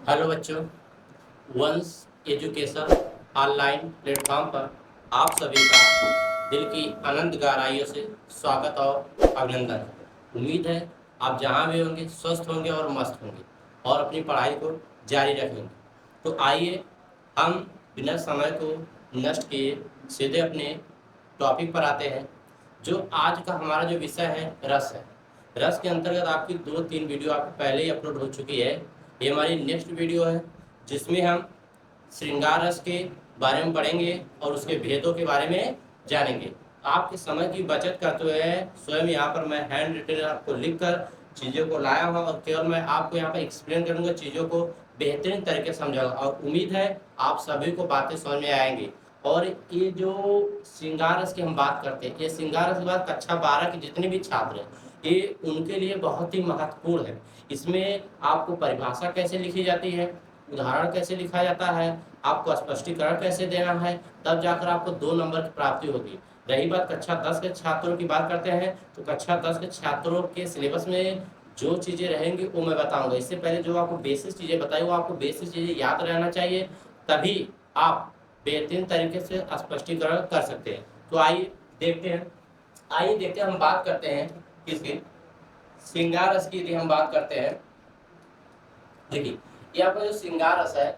Hello बच्चों, वंश education online platform पर आप सभी का दिल की अनंत गहराइयों से स्वागत और अभिनंदन। उम्मीद है आप जहाँ भी होंगे स्वस्थ होंगे और मस्त होंगे और अपनी पढ़ाई को जारी रखेंगे। तो आइए हम बिना समय को नष्ट किए सीधे अपने टॉपिक पर आते हैं। जो आज का हमारा जो विषय है रस है। रस के अंतर्गत आपकी 2-3 वीडियो आपको पहले ही अपलोड हो चुकी है। ये हमारी नेक्स्ट वीडियो है जिसमें हम श्रृंगार रस के बारे में पढ़ेंगे और उसके भेदों के बारे में जानेंगे। आपके समय की बचत करते हुए स्वयं यहाँ पर मैं हैंड रिटेन आपको लिख कर चीज़ों को लाया हूँ और केवल मैं आपको यहाँ पर एक्सप्लेन करूँगा, चीज़ों को बेहतरीन तरीके से समझाऊंगा और उम्मीद है आप सभी को बातें समझ में आएंगी। और ये जो श्रृंगार रस की हम बात करते हैं, ये श्रृंगार रस की बात कक्षा 12 के जितने भी छात्र हैं ये उनके लिए बहुत ही महत्वपूर्ण है। इसमें आपको परिभाषा कैसे लिखी जाती है, उदाहरण कैसे लिखा जाता है, आपको स्पष्टीकरण कैसे देना है, तब जाकर आपको 2 नंबर की प्राप्ति होगी। रही बात कक्षा 10 के छात्रों की बात करते हैं तो कक्षा 10 के छात्रों के सिलेबस में जो चीज़ें रहेंगी वो मैं बताऊंगा। इससे पहले जो आपको बेसिक चीज़ें बताई वो आपको बेसिक चीज़ें याद रहना चाहिए, तभी आप बेहतरीन तरीके से स्पष्टीकरण कर सकते हैं। तो आइए देखते हैं हम बात करते हैं किसकी, श्रृंगार रस की यदि हम बात करते हैं। देखिए ये आपका जो श्रृंगार रस है,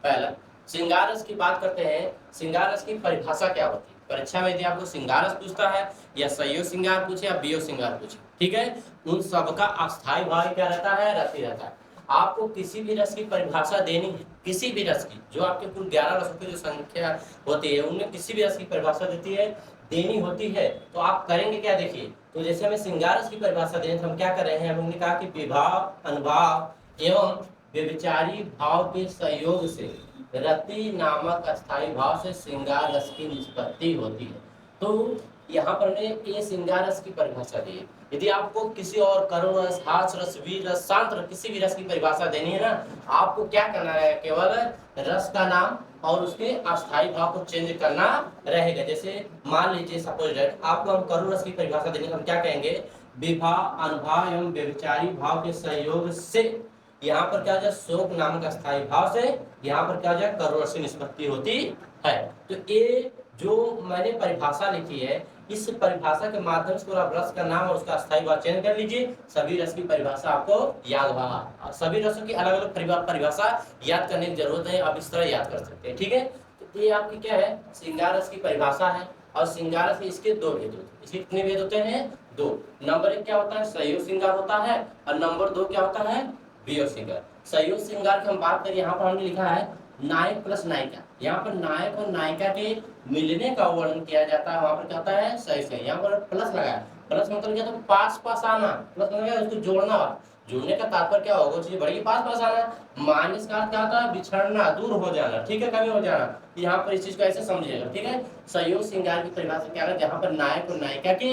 पहला श्रृंगार रस की बात करते हैं। श्रृंगार रस की परिभाषा क्या होती है? परीक्षा में यदि आपको श्रृंगार रस पूछता है या संयोग श्रृंगार पूछे या वियोग श्रृंगार पूछे, ठीक है, उन सबका अस्थायी भाव क्या रहता है? रस ही रहता है। आपको किसी भी रस की परिभाषा देनी है, किसी भी रस की, जो आपके कुल 11 रसों की जो संख्या होती है उनमें किसी भी रस की परिभाषा देनी होती है तो आप करेंगे क्या? देखिए, तो जैसे हमें श्रृंगार रस की परिभाषा देनी तो हम क्या कर रहे हैं? हमने कहा कि विभाव, अनुभाव एवं व्यभिचारी भाव के संयोग से रति नामक अस्थायी भाव से श्रृंगार रस की निष्पत्ति होती है। तो यहाँ पर हमने ये श्रृंगार रस की परिभाषा दी है। यदि आपको किसी और करुण रस, हास रस, वीर रस, शांत रस, किसी भी रस की परिभाषा देनी है ना, आपको क्या करना है? केवल रस का नाम और उसके अस्थायी भाव को चेंज करना रहेगा। जैसे मान लीजिए सपोज आपको हम करुण रस की परिभाषा देंगे, हम क्या कहेंगे? विभाव, अनुभाव एवं व्यभिचारी भाव के संयोग से, यहाँ पर क्या हो जाए? शोक नामक अस्थायी भाव से यहाँ पर क्या हो जाए? करुण रस की निष्पत्ति होती है। तो ये जो मैंने परिभाषा लिखी है, इस परिभाषा के माध्यम से आप रस का नाम और उसका अस्थायी भाव चेंज कर लीजिए, सभी रस की परिभाषा आपको याद होगा। सभी रसों की अलग अलग परिभाषा याद करने की जरूरत है, आप इस तरह याद कर सकते हैं, ठीक है। तो ये आपकी क्या है? श्रृंगार रस की परिभाषा है। और श्रृंगार रस इसके 2 भेद होते हैं। इसके कितने भेद होते हैं? 2। नंबर 1 क्या होता है? संयोग श्रृंगार होता है और नंबर 2 क्या होता है? वियोग श्रृंगार। संयोग श्रृंगार की हम बात करें, यहाँ पर हमने लिखा है नायक प्लस नायिका। यहाँ पर नायक और नायिका के मिलने का वर्णन किया जाता है, वहां पर क्या होता है? सही से। यहाँ पर प्लस लगाया, प्लस मतलब क्या? तो पास पास आना, प्लस मतलब क्या? उसको जोड़ना। जोड़ने का तात्पर्य क्या होगा? चीज बड़ी पास पास आना। माइनस का क्या होता है? बिछड़ना, दूर हो जाना, ठीक है, कभी हो जाना। यहाँ पर इस चीज को ऐसे समझिएगा, ठीक है। संयोग श्रृंगार की परिभाषा क्या है? जहाँ पर नायक और नायिका के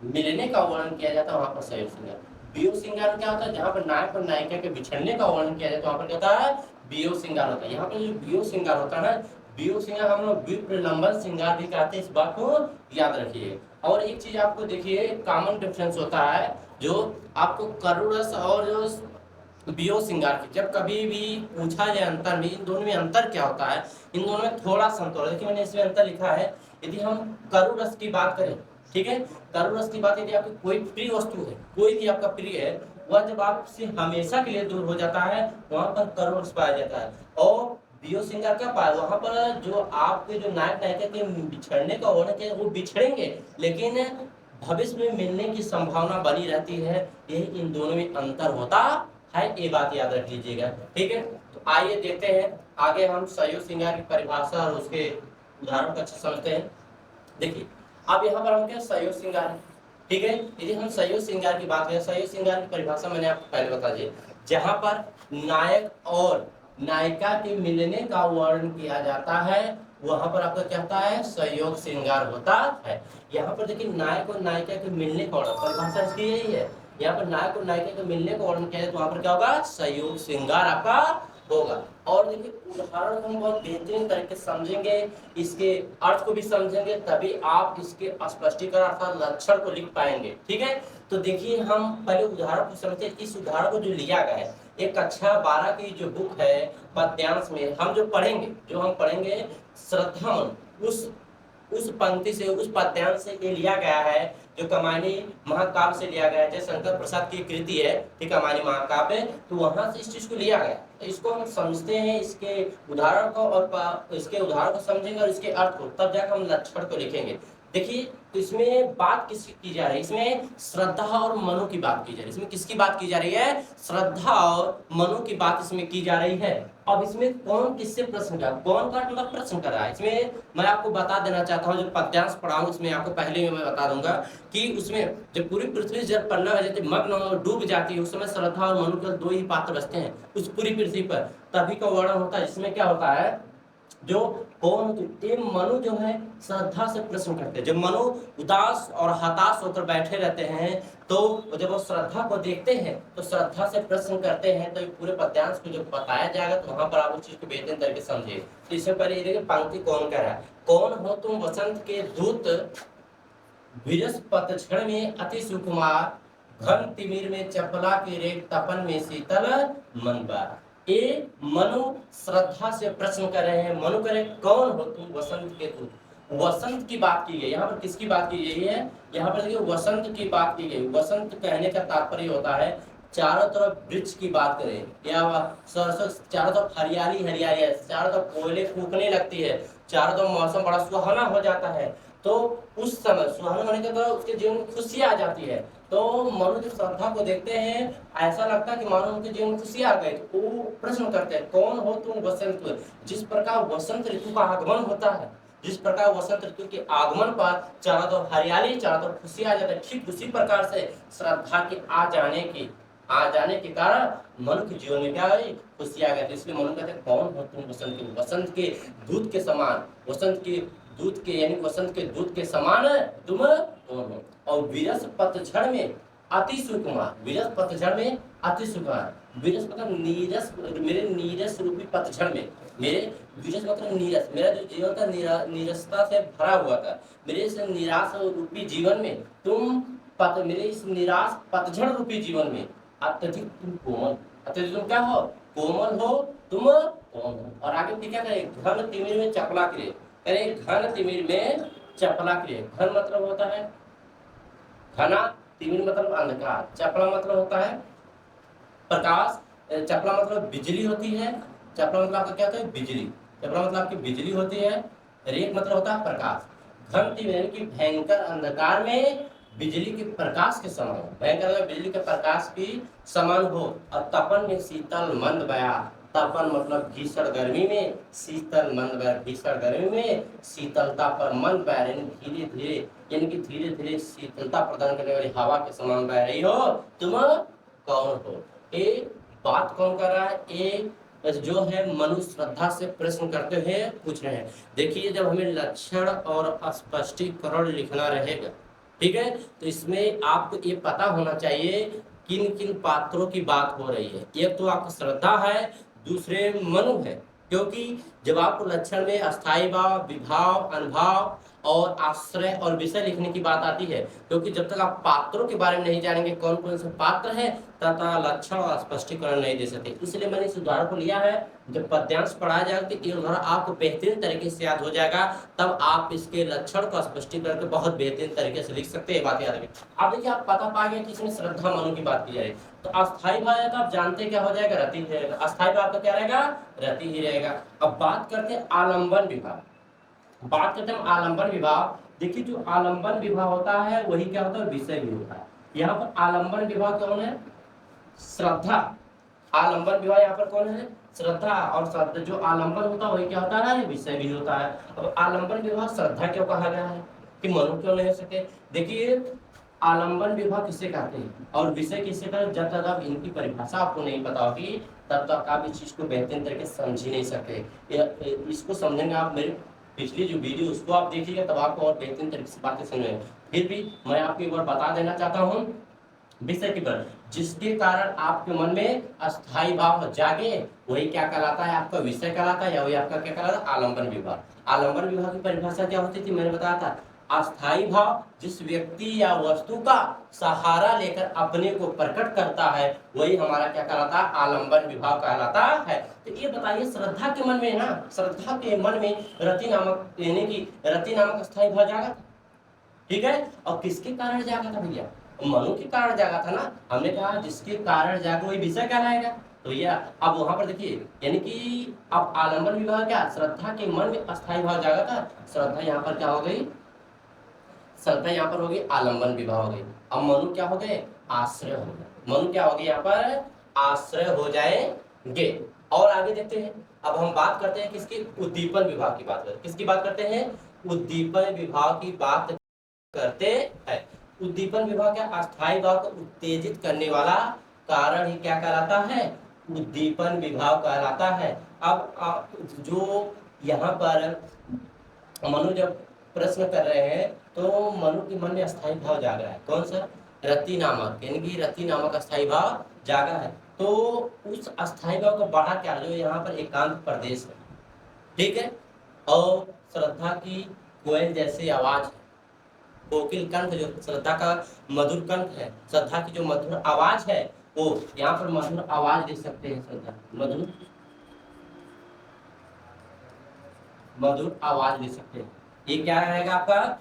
मिलने का वर्णन किया जाता है वहां पर संयोग श्रृंगार। वियोग श्रृंगार क्या होता है? जहाँ पर नायक और नायिका के बिछड़ने का वर्णन किया जाता है वहां पर क्या होता है? वियोग श्रृंगार होता है। यहाँ पर जो वियोग श्रृंगार होता है ना, वियोग श्रृंगार हम लोग विप्रलंबन श्रृंगार भी कहते हैं, इस बात को याद रखिए। और एक चीज आपको देखिए, कॉमन डिफरेंस होता है जो आपको करुण रस और जो वियोग श्रृंगार की जब कभी भी पूछा जाए अंतर में, इन दोनों में अंतर क्या होता है? इन दोनों में थोड़ा सा अंतर है। देखिए मैंने इसमें अंतर लिखा है। यदि हम करुण रस की बात करें, ठीक है, करुण रस की बात, यदि आपकी कोई प्रिय वस्तु है, कोई भी आपका प्रिय है, वह जब आपसे हमेशा के लिए दूर हो जाता है वहां पर करुण रस पाया जाता है। और वियोग श्रृंगार क्या पाया? वहां पर जो आपके जो नायक नायिका के बिछड़ने का वर्णन किया, वो बिछड़ेंगे लेकिन भविष्य में मिलने की संभावना बनी रहती है। यही इन दोनों में अंतर होता है, ये बात याद रख लीजिएगा, ठीक है। तो आइए देखते हैं आगे हम संयोग श्रृंगार की परिभाषा और उसके उदाहरण को अच्छा समझते हैं। देखिए अब यहाँ पर हम क्या? संयोग श्रृंगार है, ठीक है। यदि हम संयोग श्रृंगार की बात करें, संयोग श्रृंगार की परिभाषा मैंने आपको पहले बता दी, जहां पर नायक और नायिका के मिलने का वर्णन किया जाता है वहां पर आपका क्या होता है? संयोग श्रृंगार होता है। यहाँ पर देखिए नायक और नायिका के मिलने का वर्णन, परिभाषा इसकी यही है। यहाँ पर नायक और नायिका के मिलने का वर्णन किया जाए तो वहां पर क्या होगा? संयोग श्रृंगार आपका होगा। और देखिए उदाहरण हम बहुत बेहतरीन तरीके से समझेंगे, इसके अर्थ को भी समझेंगे, तभी आप इसके स्पष्टीकरण अर्थात लक्षण को लिख पाएंगे। ठीक है, तो देखिए हम पहले उदाहरण को समझते हैं। इस उदाहरण को जो लिया गया है एक कक्षा 12 की जो बुक है पद्यांश में हम जो पढ़ेंगे श्रद्धा मन, उस पंक्ति से, उस पद्यांश से ये लिया गया है जो कमानी महाकाव्य से लिया गया है। जैसे शंकर प्रसाद की कृति है ठीक कमानी महाकाव्य, तो वहां से इस चीज को लिया गया। तो इसको हम समझते हैं, इसके उदाहरण को और इसके उदाहरण को समझेंगे और इसके अर्थ को, तब जाकर हम लक्षण को लिखेंगे। देखिए तो इसमें बात किसकी की जा रही है, इसमें श्रद्धा और मनु की बात की जा रही है। इसमें किसकी बात की जा रही है, श्रद्धा और मनु की बात इसमें की जा रही है। अब इसमें कौन किससे प्रश्न कर, कौन का मतलब प्रश्न कर रहा है, इसमें मैं आपको बता देना चाहता हूँ। जो पद्यांश पढ़ाऊं उसमें आपको पहले में मैं बता दूंगा कि उसमें जब पूरी पृथ्वी जल पन्ना हो जाती है, मग्न डूब जाती है, उस समय श्रद्धा और मनु के 2 ही पात्र बचते हैं उस पूरी पृथ्वी पर। तभी का वर्णन होता है जिसमें क्या होता है, जो कौन ये मनु जो है श्रद्धा से प्रश्न करते हैं। जब मनु उदास और हताश होकर बैठे रहते हैं तो जब वो श्रद्धा को देखते हैं तो श्रद्धा से प्रश्न करते हैं। तो पूरे पद्यांश को जब बताया जाएगा तो वहां पर आप उस चीज को बेहतर तरीके से समझिए। तो इससे पहले ये देखिए पंक्ति कौन कह रहा है, कौन हो तुम वसंत के दूत, विरस पतझड़ में अति सुकुमार, घन तिमिर में चपला की रेख, तपन में शीतल मन बार। ये मनु श्रद्धा से प्रश्न कर रहे हैं। मनु करे कौन हो तुम वसंत के दूत, वसंत की बात की गई। यहाँ पर किसकी बात की गई है, यहाँ पर देखिए वसंत की बात की गई। वसंत कहने का तात्पर्य होता है चारों तरफ वृक्ष की बात करें या सरसों, चारों तरफ हरियाली हरियाली है, चारों तरफ कोयले फूकने लगती है, चारों तरफ मौसम बड़ा सुहाना हो जाता है। तो उस समय सुहाना होने के बाद उसके जीवन में खुशी आ जाती है। तो मनु जब श्रद्धा को देखते हैं ऐसा लगता है कि मानो उनके जीवन में खुशी आ गई। तो वो प्रश्न करते हैं कौन हो तुम वसंत, जिस प्रकार वसंत ऋतु का आगमन होता है, जिस प्रकार वसंत ऋतु के आगमन पर चारों तरफ हरियाली, चारों तरफ खुशी आ जाता है, ठीक उसी प्रकार से श्रद्धा के आ जाने के कारण मनु के जीवन में क्या है, खुशी आ गई। इसलिए मनु कहते हैं कौन हो तुम वसंत के दूत के समान, वसंत के दूत के यानी वसंत के दूत के समान तुम कौन हो। और विरस पतझड़ में अति सुकुमार, विरस पतझड़ में अति सुकुमार, विरस मतलब नीरस, मेरे नीरस रूपी पतझड़ में, मेरे विरस मतलब नीरस, मेरा जो जीवन था नीरसता से भरा हुआ था, मेरे इस निराश रूपी जीवन में तुम मेरे इस निराश पतझड़ रूपी जीवन में अत्यधिक तुम कोमल, अत्यधिक तुम क्या हो, कोमल हो, तुम कौन हो। और आगे फिर क्या करें, घन तिमिर में चपला करे, करें घन तिमिर में चपला करे। घन मतलब होता है घना, तिमिर मतलब अंधकार, चपला मतलब होता है प्रकाश, चपला मतलब बिजली होती है, चपला मतलब आपका क्या होता है, बिजली, चपला मतलब आपकी बिजली होती है, रेख मतलब होता है प्रकाश। घन तिमिर यानी कि भयंकर अंधकार में बिजली के प्रकाश के समान हो, भयंकर बिजली के प्रकाश की समान हो। और तपन में शीतल मंद बया, तपन मतलब भीषण गर्मी में, शीतल मंद बया, भीषण गर्मी में शीतलता पर मंद बया धीरे धीरे, यानी कि धीरे धीरे शीतलता प्रदान करने वाली हवा के समान बह रही हो, तुम कौन हो। ये बात कौन कर रहा है, ये जो है मनु श्रद्धा से प्रश्न करते हुए पूछ रहे हैं। देखिए जब हमें लक्षण और स्पष्टीकरण लिखना रहेगा, ठीक है, तो इसमें आपको ये पता होना चाहिए किन किन पात्रों की बात हो रही है। एक तो आपको श्रद्धा है, दूसरे मनु है। क्योंकि जब आपको लक्षण में अस्थायी भाव, विभाव, अनुभाव और आश्रय और विषय लिखने की बात आती है, क्योंकि जब तक आप पात्रों के बारे में नहीं जानेंगे कौन कौन से पात्र हैं, तब तक लक्षण और स्पष्टीकरण नहीं दे सकते। इसलिए मैंने इस उदाहरण को लिया है। जब पद्यांश पढ़ाया जाएगा तो ये उदाहरण आपको बेहतरीन तरीके से याद हो जाएगा, तब आप इसके लक्षण को स्पष्टीकरण को बहुत बेहतरीन तरीके से लिख सकते हैं। बात याद रखें। अब देखिए आप पता पा गए कि इसमें श्रद्धा मनु की बात की जाए, तो अस्थायी भाव तो आप जानते क्या हो जाएगा, रति ही रहेगा। अस्थायी भाव का क्या रहेगा, रति ही रहेगा। अब बात करते हैं आलंबन विभाव, बात करते हैं आलंबन विभाव। देखिए जो आलंबन विभाव होता है वही क्या होता है, विषय भी होता है। यहाँ पर आलंबन विभाव कौन है, श्रद्धा। आलंबन विभाव यहाँ पर कौन है, श्रद्धा। और श्रद्धा जो आलंबन होता है वही क्या होता है, विषय भी होता है। अब आलंबन विभाव श्रद्धा क्यों कहा गया है कि मनु क्यों नहीं हो सके। देखिए आलंबन विभाव किसे कहते हैं और विषय किसे कहते हैं, जब तक आप इनकी परिभाषा आपको नहीं पता होगी तब तक आप इस चीज को बेहतरीन तरीके से समझ ही नहीं सकते। इसको समझेंगे आप, मेरे पिछली जो वीडियो उसको आप देखिएगा तब आपको और बेहतरीन तरीके से बातें समझेंगे। फिर भी मैं आपको एक बार बता देना चाहता हूँ विषय की पर जिसके कारण आपके मन में अस्थाई भाव जागे वही क्या कहलाता है, आपका विषय कहलाता है, या वही आपका क्या कहलाता है, आलंबन विभाव। आलंबन विभाव की परिभाषा क्या होती थी, मैंने बताया था, अस्थाई भाव जिस व्यक्ति या वस्तु का सहारा लेकर अपने को प्रकट करता है वही हमारा क्या कहलाता है, आलंबन विभाव कहलाता है। तो ये बताइए श्रद्धा के मन में ना, श्रद्धा के मन में रति नामक यानी कि रति नामक अस्थाई भाव जागा था, ठीक है। और किसके कारण जागा था भैया, मनु के कारण जागा था ना। हमने कहा जिसके कारण जागा वही विषय कहलाएगा। तो ये अब वहां पर देखिए यानी कि अब आलंबन विभाव क्या, श्रद्धा के मन में अस्थाई भाव जागा था, श्रद्धा यहाँ पर क्या हो गई, श्रद्धा यहाँ पर हो गई आलंबन विभाव हो गई। अब मनु क्या हो गए, आश्रय हो गए, मनु क्या हो गए यहाँ पर, आश्रय हो जाएंगे। और आगे देखते हैं, अब हम बात करते हैं किसकी, उद्दीपन विभाग की बात करते, किसकी बात करते हैं, उद्दीपन विभाग की बात करते हैं। उद्दीपन विभाग क्या, अस्थाई भाव को उत्तेजित करने वाला कारण ही क्या कहलाता है, उद्दीपन विभाग कहलाता है। अब जो यहाँ पर मनु जब प्रश्न कर रहे हैं तो मनु के मन में अस्थाई भाव जागा है, कौन सा, रति नामक, यानी कि रति नामक अस्थाई भाव जागा है। तो उस अस्थाई भाव को बढ़ा क्या, जो यहाँ पर एकांत प्रदेश है, ठीक है। और श्रद्धा की कोयल जैसी आवाज है, कोकिल कंठ जो श्रद्धा का मधुर कंठ है, श्रद्धा की जो मधुर आवाज है वो यहाँ पर मधुर आवाज दे सकते हैं, श्रद्धा मधुर मधुर आवाज दे सकते हैं। ये क्या रहेगा आपका,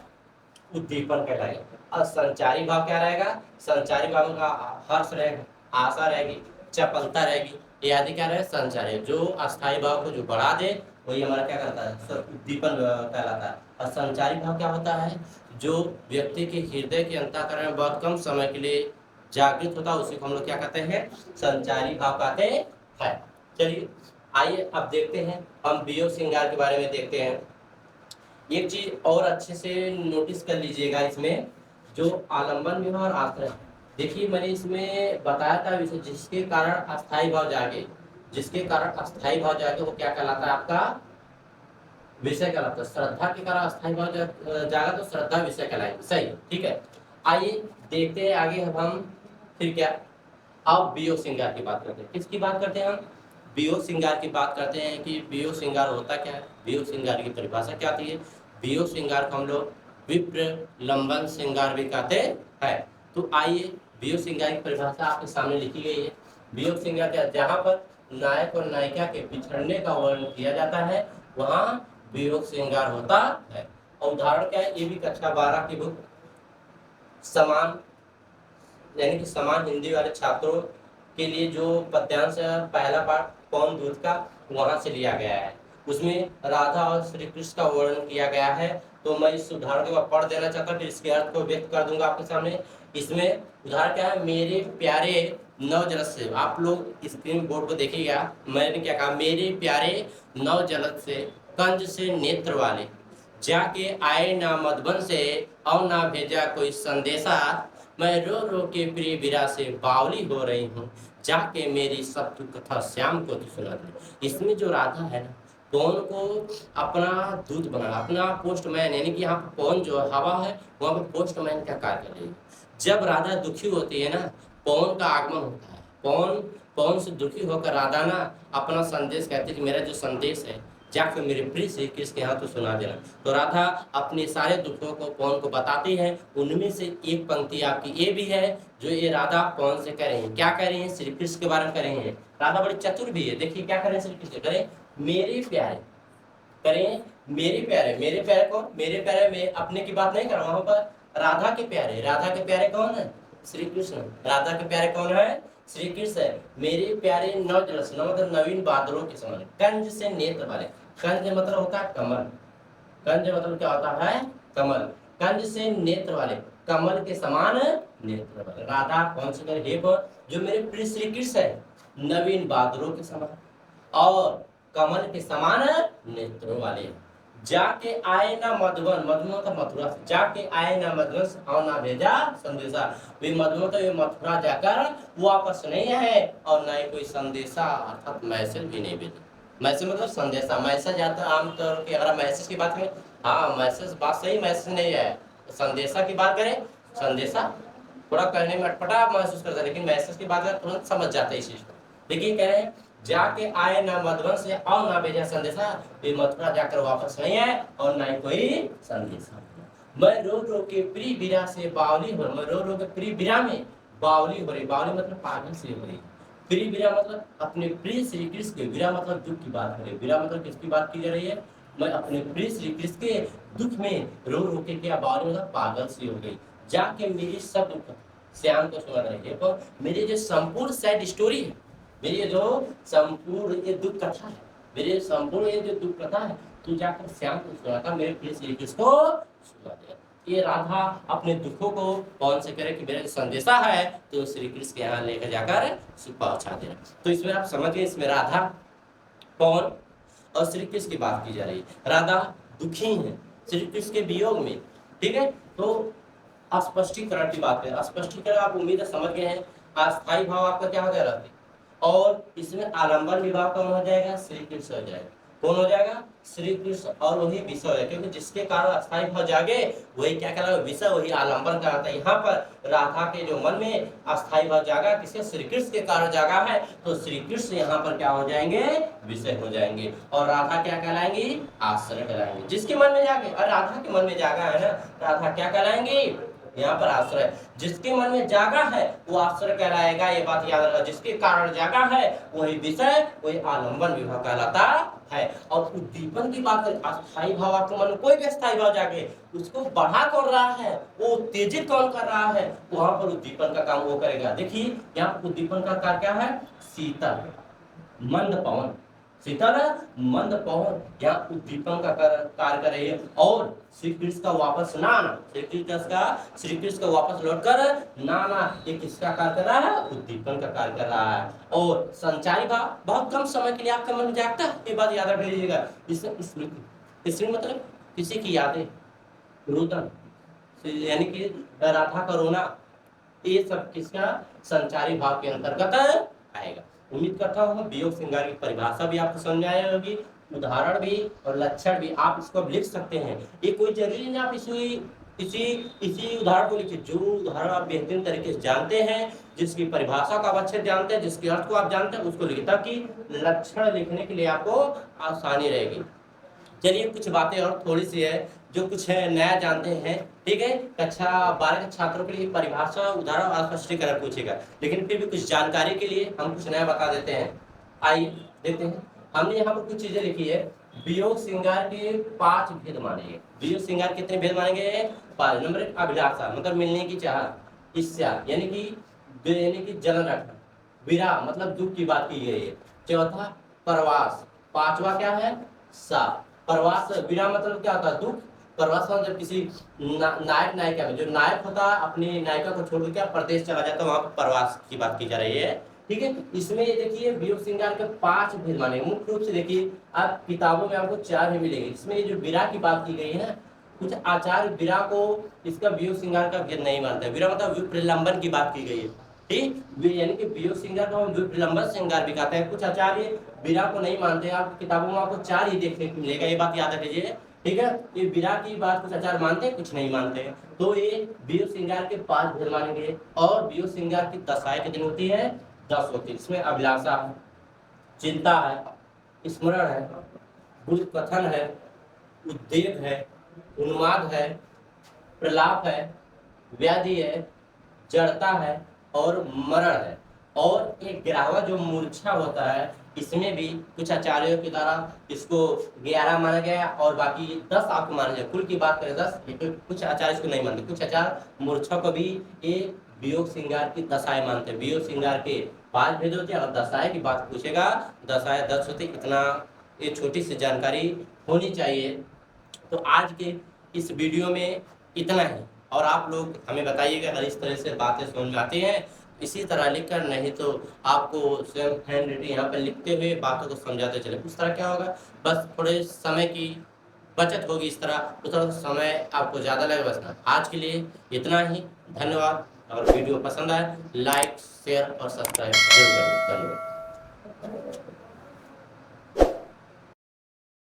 उद्दीपन कहलाएगा। और संचारी भाव क्या रहेगा, संचारी भाव का हर्ष रहेगा, आशा रहेगी, चपलता रहेगी, ये आदि क्या रहेगा, संचारी। जो अस्थाई भाव को जो बढ़ा दे वही हमारा क्या कहता है, उद्दीपन कहलाता है। और संचारी भाव क्या होता है, जो व्यक्ति के हृदय के अंतःकरण में बहुत कम समय के लिए जागृत होता है उसी को हम लोग क्या कहते हैं, संचारी भाव कहते हैं। चलिए आइए अब देखते हैं, हम वियोग श्रृंगार के बारे में देखते हैं। एक चीज और अच्छे से नोटिस कर लीजिएगा, इसमें जो आलंबन विभाव और आश्रय, देखिए मैंने इसमें बताया था विषय जिसके कारण अस्थाई भाव जागे, जिसके कारण अस्थाई भाव जागे वो क्या कहलाता है, आपका विषय कहलाता है। श्रद्धा के कारण अस्थाई भाव जागा तो श्रद्धा विषय कहलाएगी, सही, ठीक है। आइए देखते हैं आगे हम फिर क्या, अब वियोग श्रृंगार की बात करते हैं। किसकी बात करते हैं हम, वियोग श्रृंगार की बात करते हैं कि वियोग श्रृंगार होता क्या है, वियोग श्रृंगार की परिभाषा क्या आती है। वियोग श्रृंगार को हम लोग विप्र लंबन श्रृंगार भी कहते हैं। तो आइए वियोग श्रृंगार की परिभाषा आपके सामने लिखी गई है। वियोग श्रृंगार क्या, जहाँ पर नायक और नायिका के बिछड़ने का वर्णन किया जाता है वहाँ वियोग श्रृंगार होता है। और उदाहरण क्या है, ये भी कक्षा 12 की बुक समान यानी कि समान हिंदी वाले छात्रों के लिए जो पद्यांश पहला पाठ पौन दूध का वहां से लिया गया है, उसमें राधा और श्री कृष्ण का वर्णन किया गया है। तो मैं इस उदाहरण को पढ़ देना चाहता हूँ, फिर इसके अर्थ को व्यक्त कर दूंगा आपके सामने। इसमें उदाहरण क्या है, मेरे प्यारे नव जलद से, आप लोग स्क्रीन बोर्ड को देखिएगा, मैंने क्या कहा, मेरे प्यारे नव जलद से कंज से नेत्र वाले, जाके आए ना मधुबन से और ना भेजा कोई संदेशा, मैं रो रो के प्रिय विरा से बावली हो रही हूँ, जाके मेरी सब तू कथा श्याम को तू सुना दे। इसमें जो राधा है ना, पवन को अपना दूत बनाना, अपना पोस्टमैन, यानी कि यहाँ पर पवन जो हवा है वहाँ पर पोस्टमैन का कार्य कर रही है। जब राधा दुखी होती है ना, पवन का आगमन होता है, पवन से दुखी होकर राधा ना अपना संदेश कहती है कि मेरा जो संदेश है जाकर मेरे प्रिय श्री कृष्ण के यहाँ तो सुना देना। तो राधा अपने सारे दुखों को पवन को बताती है। उनमें से एक पंक्ति आपकी ये भी है जो ये राधा पवन से कह रही है। क्या कह रही है, श्री कृष्ण के बारे में कह रही है। राधा बड़ी चतुर भी है, देखिए क्या करें, श्री कृष्ण करें मेरे प्यारे, करें मेरे प्यारे, मेरे प्यारे को, मेरे प्यारे में अपने की बात नहीं कर रहा, वहां पर राधा के प्यारे, राधा के प्यारे कौन है, श्री कृष्ण। राधा के प्यारे कौन है, श्री कृष्ण है। मेरे प्यारे नवजलस, मतलब नवीन बादलों के समान, कंज से नेत्र वाले, कंज मतलब होता है कमल, कंज मतलब क्या होता है, कमल, कंज से नेत्र वाले, कमल के समान नेत्र वाले। राधा कौन से मेरे हे जो मेरे प्रिय श्री कृष्ण है, नवीन बादलों के समान और कमल के समान नेत्रों वाले, जाके आए ना मधुबन, मधुबन का मथुरा से, जाके आए ना मधुबन से और ना भेजा संदेशा, वे मधुबन तो वे मथुरा जाकर वापस नहीं आए और ना ही कोई संदेशा अर्थात मैसेज भी नहीं भेजा। मैसेज मतलब संदेशा, मैसेज आता है आमतौर के, अगर मैसेज की बात करें, हाँ मैसेज बात सही, मैसेज नहीं है, संदेशा की बात करें, संदेशा थोड़ा कहने में अटपटा महसूस करता है, लेकिन मैसेज के बाद में तुरंत समझ जाते हैं इस चीज को। देखिए कह रहे हैं, जाके आए ना मधुबन से और ना भेजा संदेशा, वे मथुरा जाकर वापस नहीं आए और ना ही कोई संदेशा। मैं रो रो के प्रिय विरा से बावली हो, मैं रो रो के प्रिय विरा में बावली हो रही, बावली मतलब पागल से हो रही। प्रिय विरा मतलब अपने प्रिय श्री कृष्ण के, विरा मतलब दुख की बात करें, विरा मतलब किसकी बात की जा रही है, मैं अपने प्रिय श्री कृष्ण के दुख में रो रो के क्या बावली मतलब पागल सी हो गई। जाके मेरी सब दुख श्याम को सुना रही है, तो मेरी जो संपूर्ण सैड स्टोरी है, मेरी जो संपूर्ण ये दुख कथा है, मेरे संपूर्ण ये जो दुख कथा है, तू जाकर श्याम को सुनाता, मेरे प्रिय श्री कृष्ण को सुना दे। ये राधा अपने दुखों को कौन से करे कि मेरा जो संदेशा है तो श्री कृष्ण के यहाँ लेकर जाकर पहुंचा दे। तो इसमें आप समझ गए, इसमें राधा कौन और श्री कृष्ण की बात की जा रही है। राधा दुखी है श्री कृष्ण के वियोग में, ठीक है। तो स्पष्टीकरण की बात करें, स्पष्टीकरण आप उम्मीद है समझ गए हैं। अस्थायी भाव आपका क्या हो गया रहते, और इसमें आलंबन विभाग कौन हो जाएगा, श्री कृष्ण हो जाएगा। कौन हो जाएगा, श्री कृष्ण, और वही विषय है, क्योंकि जिसके कारण अस्थायी भाव जागे वही क्या कहलाएगा, विषय, वही आलंबन कहलाता है। यहाँ पर राधा के जो मन में अस्थायी भाव जागा, किसके, श्री कृष्ण के कारण जागा है, तो श्री कृष्ण यहाँ पर क्या हो जाएंगे, विषय हो जाएंगे, और राधा क्या कहलाएंगी, आश्रय कहलाएंगे। जिसके मन में जागे, और राधा के मन में जागा है ना, राधा क्या कहलाएंगी, यहाँ पर आश्रय। जिसके मन में जागा है वो आश्रय कहलाएगा, ये बात याद रखना। जिसके कारण जागा है वही विषय, वही आलंबन विभाग कहलाता है। और उद्दीपन की बात करें, अस्थायी भाव आपके मन में कोई भी अस्थायी भाव जागे, उसको बढ़ा कौन रहा है, वो उत्तेजित कौन कर रहा है, वहां पर उद्दीपन का काम वो करेगा। देखिए यहाँ पर उद्दीपन का कार्य क्या है, शीतल मंद पवन, शीतल मंद पवन यहाँ उद्दीपन का कार्य कर रही है। और श्री कृष्ण का वापस ना आना, श्री कृष्ण का वापस लौटकर ना आना, ये किसका कार्य कर रहा है, उद्दीपन का कार्य कर रहा है। और संचारी भाव बहुत कम समय के लिए आपके मन में जागता है, ये बात याद रख लीजिएगा। स्मृति, स्मृति मतलब किसी की यादें, रुदन यानी कि राधा का रोना, ये सब किसका, संचारी भाव के अंतर्गत आएगा। उम्मीद करता हूँ वियोग श्रृंगार की परिभाषा भी आपको समझ में आई होगी, उदाहरण भी और लक्षण भी आप इसको लिख सकते हैं। ये कोई जरूरी नहीं आप इसी उदाहरण को लिखिए, जो उदाहरण आप बेहतरीन तरीके से जानते हैं, जिसकी परिभाषा का आप अच्छे जानते हैं, जिसके अर्थ को आप जानते हैं, उसको लिखिए, ताकि लक्षण लिखने के लिए आपको आसानी रहेगी। चलिए कुछ बातें और थोड़ी सी है जो कुछ है नया जानते हैं, ठीक है। कक्षा 12 के छात्रों के लिए परिभाषा, उदाहरण और स्पष्टीकरण पूछेगा, लेकिन फिर भी कुछ जानकारी के लिए हम कुछ नया बता देते हैं। आइए देखते हैं, हमने यहाँ पर कुछ चीजें लिखी है। वियोग श्रृंगार के 5 भेद मानेंगे। वियोग श्रृंगार कितने भेद मानेंगे, 5। नंबर 1 अभिलाषा मतलब मिलने की चाह, ईर्ष्या यानी कि जलन रखना, विरह मतलब दुख की बात की गई है। चौथा परवास, 5वां क्या है, साप। प्रवास, विरह मतलब क्या होता है, दुख। प्रवास मतलब जब किसी नायक नायिका में, जो नायक होता है अपनी नायिका को छोड़ के प्रदेश चला जाता है, वहां पर प्रवास की बात की जा रही है, ठीक है। इसमें ये देखिए वियोग श्रृंगार के 5 भेद माने। मुख्य रूप से देखिए आप किताबों में आपको 4 भी मिलेंगे। इसमें ये जो विरह की बात की गई है ना, कुछ आचार्य विरह को इसका वियोग श्रृंगार का भेद नहीं मानते। विरह मतलब प्रलंबन की बात की गई है, ठीक, यानी कि वियोग श्रृंगार को हम विलंबन श्रृंगार भी कहते हैं। कुछ आचार्य विरह को नहीं मानते, आपकी किताबों में आपको 4 ही देखने को मिलेगा, ये बात याद रखिए, ठीक है। ये विरह की बात कुछ आचार्य मानते हैं, कुछ नहीं मानते हैं। तो ये वियोग श्रृंगार के 5 भेद मानेंगे। और वियोग श्रृंगार की दशाएं कितनी होती है, 10 होती है। इसमें अभिलाषा है, चिंता है, स्मरण है, बुद्ध कथन है, उद्वेग है, उन्माद है, प्रलाप है, व्याधि है, जड़ता है और मरण है। और एक गिरावा जो मूर्छा होता है, इसमें भी कुछ आचार्यों के द्वारा इसको 11 माना गया और बाकी 10 आपको माना जाए। कुल की बात करें 10, कुछ आचार्य इसको नहीं मानते। कुछ आचार्य मूर्छा को भी ये वियोग श्रृंगार की दशाएं मानते हैं। वियोग श्रृंगार के 5 भेद होते हैं और दशाएं की बात पूछेगा, दशाएं 10 होती। इतना ये छोटी सी जानकारी होनी चाहिए। तो आज के इस वीडियो में इतना ही, और आप लोग हमें बताइएगा अगर इस तरह से बातें समझ में आती हैं, इसी तरह लिखकर, नहीं तो आपको स्वयं हैंड राइटिंग यहाँ पर लिखते हुए बातों को समझाते चले। उस तरह क्या होगा, बस थोड़े समय की बचत होगी। इस तरह उस तरह समय आपको ज़्यादा लगे। बस आज के लिए इतना ही, धन्यवाद। अगर वीडियो पसंद आए लाइक शेयर और सब्सक्राइब जरूर करें। धन्यवाद।